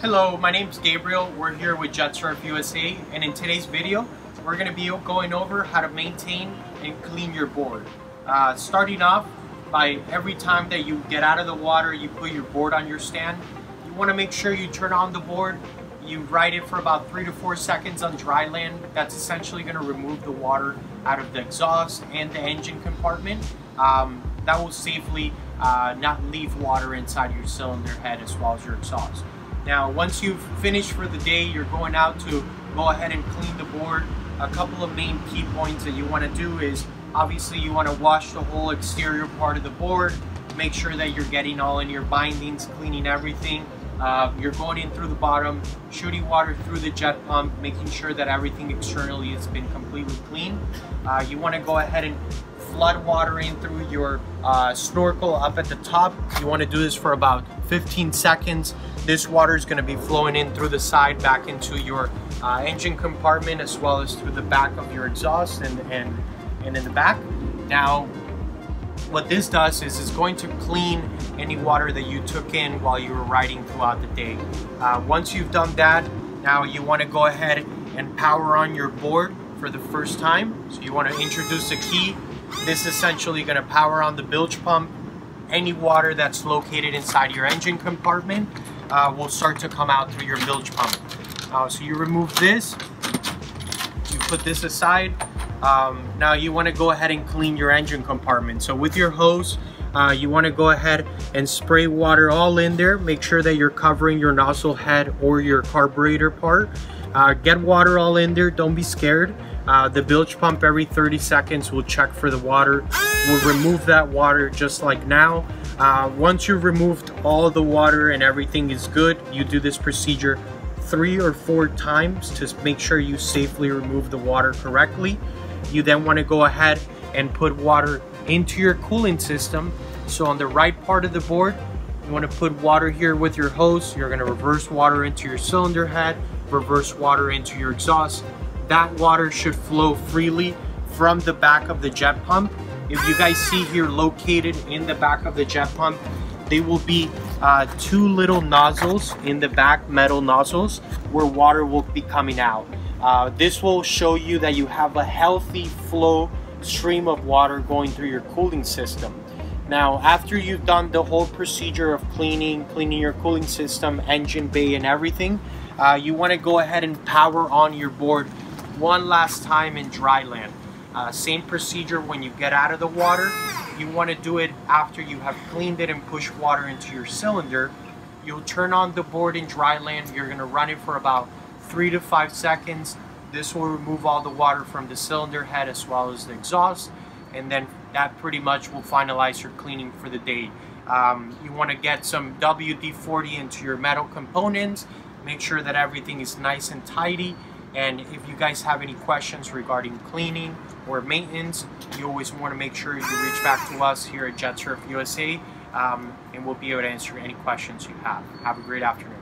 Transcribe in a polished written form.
Hello, my name is Gabriel. We're here with JetSurf USA, and in today's video, we're going to be going over how to maintain and clean your board. Starting off by every time that you get out of the water, you put your board on your stand. You want to make sure you turn on the board. You ride it for about 3 to 4 seconds on dry land. That's essentially going to remove the water out of the exhaust and the engine compartment. That will safely not leave water inside your cylinder head as well as your exhaust. Now, once you've finished for the day, you're going out to go ahead and clean the board. A couple of main key points that you want to do is, obviously, you want to wash the whole exterior part of the board. Make sure that you're getting all in your bindings, cleaning everything. You're going in through the bottom, shooting water through the jet pump, making sure that everything externally has been completely clean. You want to go ahead and flood water in through your snorkel up at the top. You want to do this for about 15 seconds. This water is going to be flowing in through the side back into your engine compartment, as well as through the back of your exhaust and in the back. Now, what this does is it's going to clean any water that you took in while you were riding throughout the day. Once you've done that, now you want to go ahead and power on your board for the first time. So you want to introduce the key. This is essentially going to power on the bilge pump. Any water that's located inside your engine compartment will start to come out through your bilge pump. So you remove this, you put this aside. Now you want to go ahead and clean your engine compartment. So with your hose, you want to go ahead and spray water all in there. Make sure that you're covering your nozzle head or your carburetor part. Get water all in there, don't be scared. The bilge pump every 30 seconds will check for the water. We'll remove that water just like now. Once you've removed all the water and everything is good, you do this procedure 3 or 4 times to make sure you safely remove the water correctly. You then want to go ahead and put water into your cooling system. So on the right part of the board, you want to put water here with your hose. You're going to reverse water into your cylinder head, reverse water into your exhaust. That water should flow freely from the back of the jet pump. If you guys see here, located in the back of the jet pump, they will be 2 little nozzles in the back, metal nozzles, where water will be coming out. This will show you that you have a healthy flow stream of water going through your cooling system. Now, after you've done the whole procedure of cleaning your cooling system, engine bay and everything, you want to go ahead and power on your board one last time in dry land. Same procedure when you get out of the water. You want to do it after you have cleaned it and pushed water into your cylinder. You'll turn on the board in dry land. You're going to run it for about 3 to 5 seconds. This will remove all the water from the cylinder head as well as the exhaust, and then that pretty much will finalize your cleaning for the day. You want to get some WD-40 into your metal components. Make sure that everything is nice and tidy. And if you guys have any questions regarding cleaning or maintenance, you always want to make sure you reach back to us here at JetSurf USA, and we'll be able to answer any questions you have. Have a great afternoon.